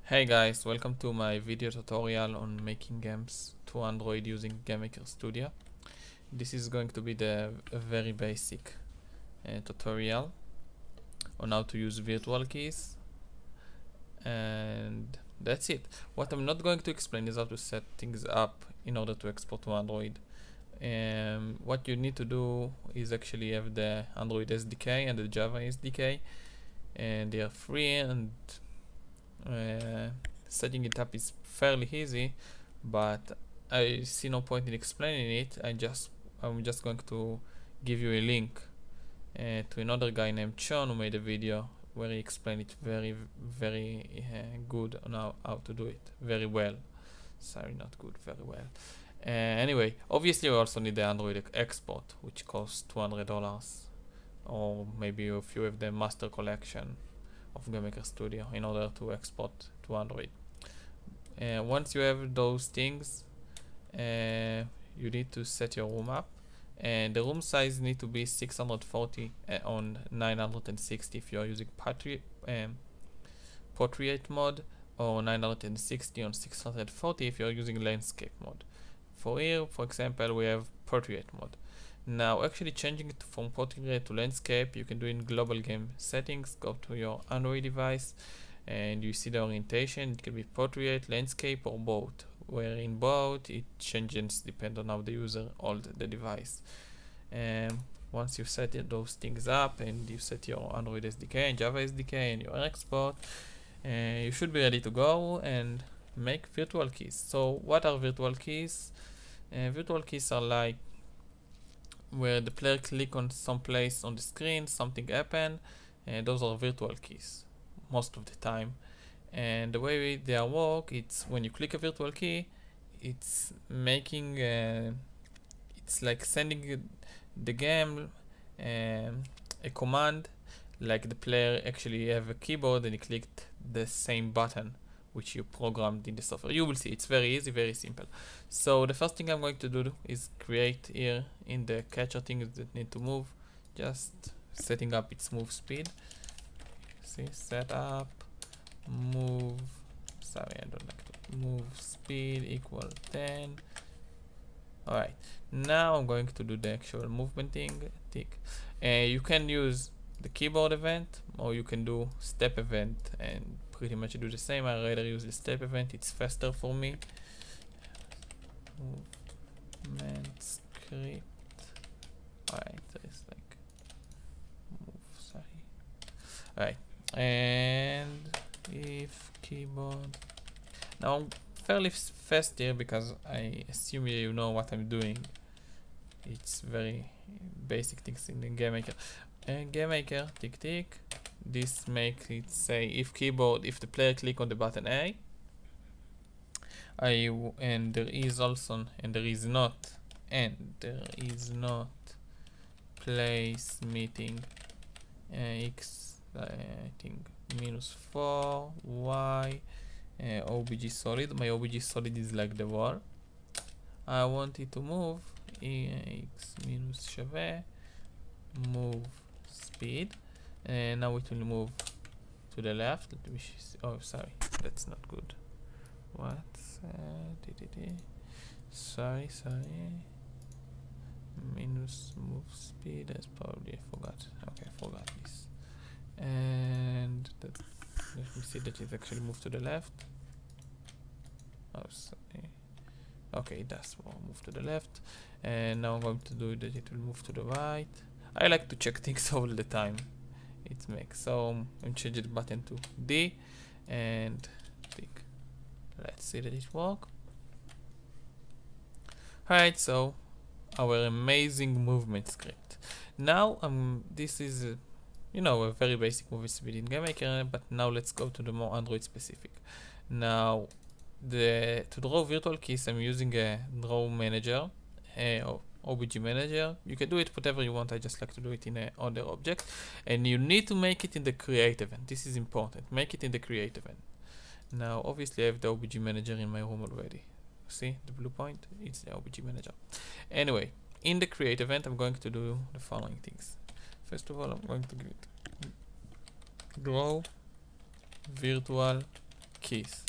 Hey guys, welcome to my video tutorial on making games to Android using GameMaker Studio. This is going to be the very basic tutorial on how to use virtual keys, and that's it. What I'm not going to explain is how to set things up in order to export to Android. What you need to do is actually have the Android SDK and the Java SDK, and they are free, and setting it up is fairly easy, but I see no point in explaining it. I'm just going to give you a link to another guy named Sean who made a video where he explained it very good on how to do it very well. Sorry, not good, very well. Anyway, obviously we also need the Android export, which costs $200, or maybe if you have the master collection of GameMaker Studio in order to export to Android. Once you have those things, you need to set your room up, and the room size need to be 640 on 960 if you are using portrait mode, or 960 on 640 if you are using landscape mode. For here, for example, we have portrait mode. Now, actually changing it from portrait to landscape, you can do in global game settings. Go to your Android device and you see the orientation. It can be portrait, landscape, or both, where in both it changes depending on how the user holds the device. Once you set those things up and you set your Android SDK and Java SDK and your export, you should be ready to go and make virtual keys. So what are virtual keys? Virtual keys are like where the player click on some place on the screen, something happen, and those are virtual keys most of the time. And the way they are work, it's when you click a virtual key, it's making it's like sending the game a command, like the player actually have a keyboard and he clicked the same button which you programmed in the software. You will see it's very easy, very simple. So the first thing I'm going to do is create here in the catcher things that need to move, just setting up its move speed. See, set up move, sorry, I don't like to move speed equal 10. Alright, now I'm going to do the actual movement thing. You can use the keyboard event, or you can do step event and pretty much do the same. I rather use the step event, it's faster for me. Movement script. Alright, there is like move, sorry. Alright, and if keyboard. Now I'm fairly fast here because I assume you know what I'm doing. It's very basic things in the GameMaker. GameMaker, tick. This makes it say if keyboard, if the player click on the button A, and there is also, and there is not place meeting x, I think -4 y obj solid. My obj solid is like the wall. I want it to move x minus שווה move speed, and now it will move to the left. Let me see. Oh, sorry, that's not good. What? Sorry. Minus move speed. That's probably I forgot. Okay, I forgot this. And that, let me see that it actually moved to the left. Oh, sorry. Okay, it does move to the left, and now I'm going to do that. It will move to the right. I like to check things all the time. It makes so I'm changing the button to D and tick. Let's see that it works. Alright, so our amazing movement script. Now this is a very basic movie speed in GameMaker, but now let's go to the more Android specific. Now to draw virtual keys, I'm using a draw manager, or OBJ manager. You can do it whatever you want. I just like to do it in a other object, and you need to make it in the create event. This is important. Make it in the create event. Now obviously I have the OBJ manager in my room already. See the blue point? It's the OBJ manager. Anyway, in the create event I'm going to do the following things. First of all, I'm going to give it draw virtual keys.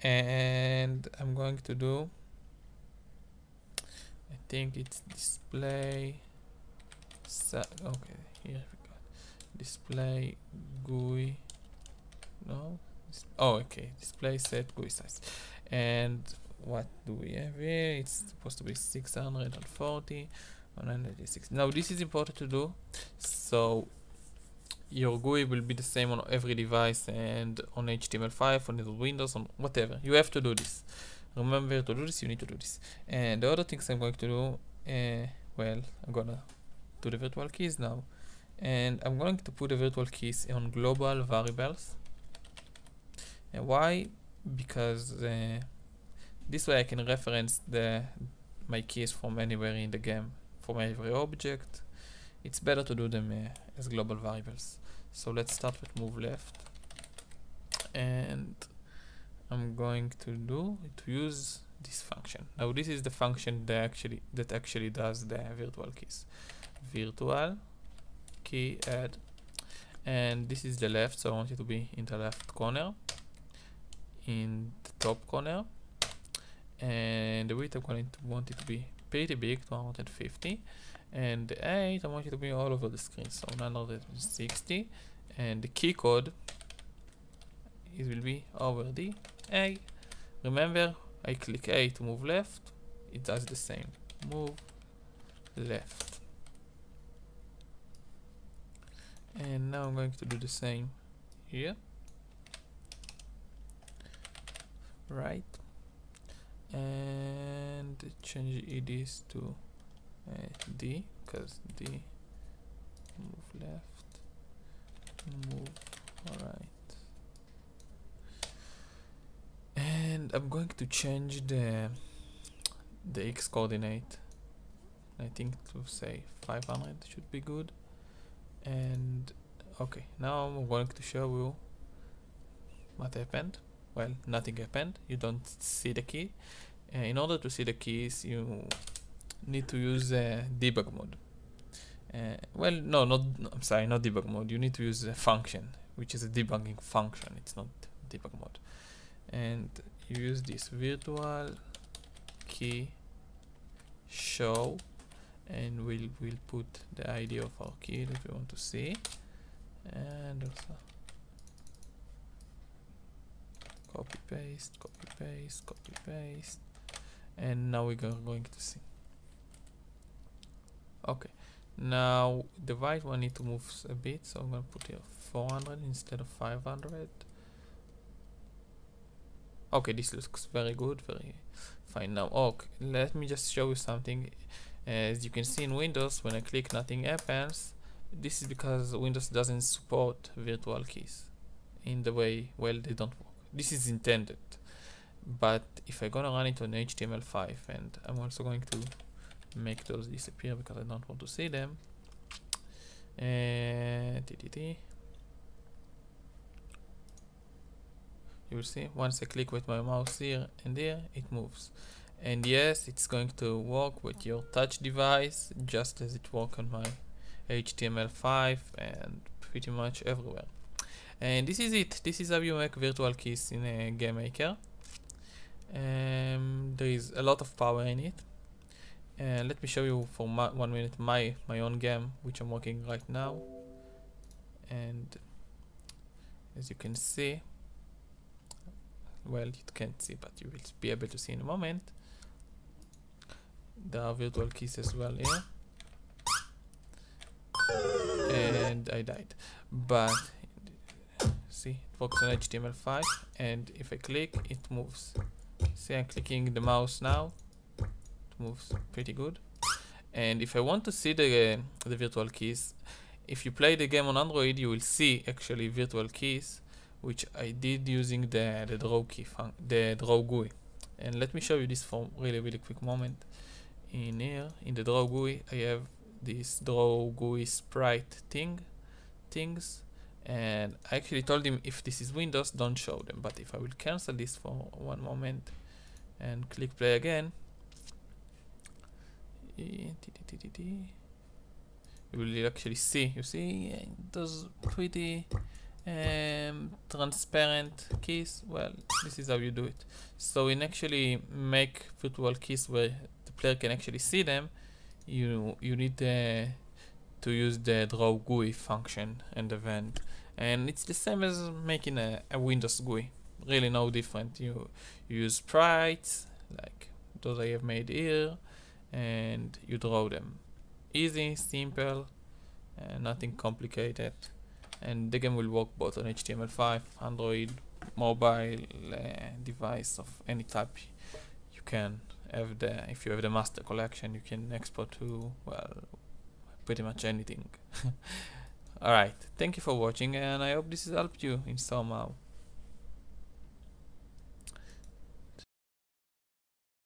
And I'm going to do, I think it's display okay, here we go, display GUI, no, oh okay, display set GUI size. And what do we have here? It's supposed to be 640 or 996. Now this is important to do, so your GUI will be the same on every device and on HTML5, on Windows, on whatever. You have to do this. Remember to do this, you need to do this. And the other things I'm going to do, well, I'm gonna do the virtual keys now. And I'm going to put the virtual keys on global variables. And why? Because this way I can reference my keys from anywhere in the game, from every object. It's better to do them as global variables. So let's start with move left, and I'm going to use this function. Now this is the function that actually does the virtual keys. Virtual key add, and this is the left, so I want it to be in the left corner, in the top corner, and the width I'm going to want it to be pretty big, 250. And the 8 I want it to be all over the screen, so 960, and the key code it will be over the A. Remember, I click A to move left, it does the same, move left. And now I'm going to do the same here, right, and change EDs to D, because D, move left, move right. And I'm going to change the X coordinate, I think to say 500 should be good. And okay, now I'm going to show you what happened. Well, nothing happened, you don't see the key. In order to see the keys, you need to use debug mode. Well, no, I'm sorry, not debug mode. You need to use a function, which is a debugging function. It's not debug mode. And you use this virtual key show, and we'll put the ID of our key that we want to see, and also copy paste, copy paste, copy paste, and now we're going to see. Okay, now the right one need to move a bit, so I'm going to put here 400 instead of 500. Okay, this looks very good, very fine. Now, okay, let me just show you something. As you can see in Windows, when I click, nothing happens. This is because Windows doesn't support virtual keys in the way, well, they don't work. This is intended, but if I'm gonna run it on HTML5, and I'm also going to make those disappear because I don't want to see them. You will see once I click with my mouse here and there, it moves. And yes, it's going to work with your touch device just as it works on my HTML5 and pretty much everywhere. And this is it. This is how you make virtual keys in a GameMaker. There is a lot of power in it. And let me show you for 1 minute my own game, which I'm working right now. And as you can see, well, you can't see, but you will be able to see in a moment. There are virtual keys as well here. And I died. But see, it works on HTML5, and if I click, it moves. See, I'm clicking the mouse now. It moves pretty good. And if I want to see the virtual keys, if you play the game on Android, you will see actually virtual keys, which I did using the draw key the draw GUI. And let me show you this for really quick moment. In here, in the draw GUI, I have this draw GUI sprite things, and I actually told him if this is Windows, don't show them. But if I will cancel this for 1 moment and click play again, you will actually see, you see, it does pretty Transparent keys, well, this is how you do it. So in actually make virtual keys where the player can actually see them, you need to use the draw GUI function and event, and it's the same as making a Windows GUI, really no different. You use sprites like those I have made here, and you draw them. Easy, simple, nothing complicated, and the game will work both on HTML5, Android, mobile device of any type. You can have the, if you have the master collection, you can export to, well, pretty much anything. Alright, thank you for watching, and I hope this has helped you in somehow.